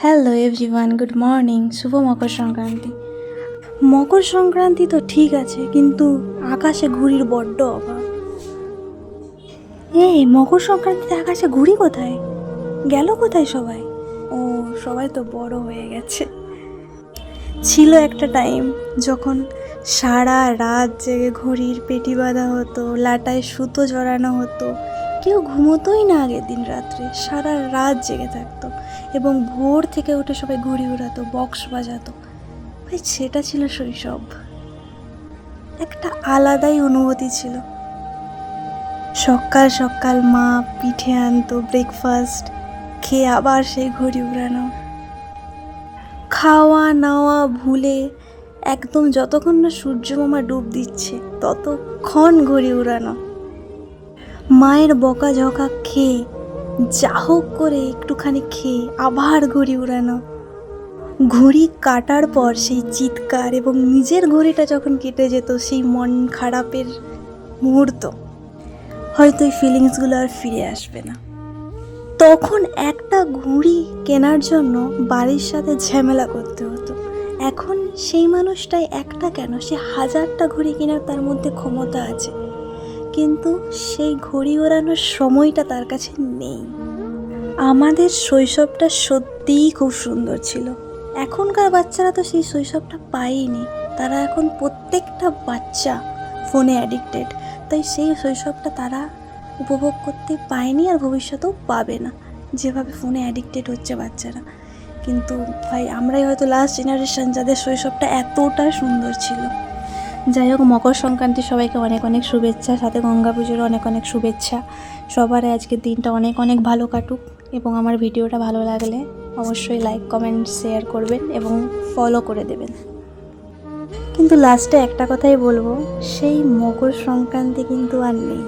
Hello everyone, good morning. শুভ মকর সংক্রান্তি। মকর সংক্রান্তি তো ঠিক আছে, কিন্তু আকাশে ঘুড়ির বড্ড অভাব। এই মকর সংক্রান্তিতে আকাশে ঘুড়ি কোথায় গেল? কোথায় সবাই? ও, সবাই তো বড় হয়ে গেছে। ছিল একটা টাইম যখন সারা রাত জেগে ঘড়ির পেটি বাঁধা হতো, লাটায় সুতো জড়ানো হতো, কেউ ঘুমোতোই না আগের দিন রাত্রে, সারা রাত জেগে থাকতো এবং ভোর থেকে উঠে সবাই ঘুড়ি উড়াতো, বক্স বাজাতো। ভাই, সেটা ছিল শৈশব। একটা আলাদাই অনুভূতি ছিল। সকাল সকাল মা পিঠে আনতো, ব্রেকফাস্ট খেয়ে আবার সেই ঘুড়ি উড়ানো, খাওয়া নাওয়া ভুলে একদম যতক্ষণ না সূর্য মামা ডুব দিচ্ছে ততক্ষণ ঘুড়ি উড়ানো, মায়ের বকাঝকা খেয়ে যা হোক করে একটুখানি খেয়ে আবার ঘুড়ি উড়ানো, ঘুড়ি কাটার পর সেই চিৎকার এবং নিজের ঘড়িটা যখন কেটে যেত সেই মন খারাপের মুহূর্ত, হয়তো এই ফিলিংসগুলো আর ফিরে আসবে না। তখন একটা ঘুড়ি কেনার জন্য বাড়ির সাথে ঝামেলা করতে হতো। এখন সেই মানুষটাই একটা কেন, সে 1000টা ঘুড়ি কেনার তার মধ্যে ক্ষমতা আছে, কিন্তু সেই ঘড়ি ওড়ানোর সময়টা তার কাছে নেই। আমাদের শৈশবটা সত্যিই খুব সুন্দর ছিল। এখনকার বাচ্চারা তো সেই শৈশবটা পায়নি। তারা এখন প্রত্যেকটা বাচ্চা ফোনে অ্যাডিক্টেড, তাই সেই শৈশবটা তারা উপভোগ করতে পায়নি আর ভবিষ্যতেও পাবে না, যেভাবে ফোনে অ্যাডিক্টেড হচ্ছে বাচ্চারা। কিন্তু ভাই, আমরাই হয়তো লাস্ট জেনারেশন যাদের শৈশবটা এতটা সুন্দর ছিল। যাই হোক, মকর সংক্রান্তি সবাইকে অনেক অনেক শুভেচ্ছা, সাথে গঙ্গা পুজোর অনেক অনেক শুভেচ্ছা। সবার আজকের দিনটা অনেক অনেক ভালো কাটুক, এবং আমার ভিডিওটা ভালো লাগলে অবশ্যই লাইক কমেন্ট শেয়ার করবেন এবং ফলো করে দেবেন। কিন্তু লাস্টে একটা কথাই বলবো, সেই মকর সংক্রান্তি কিন্তু আর নেই।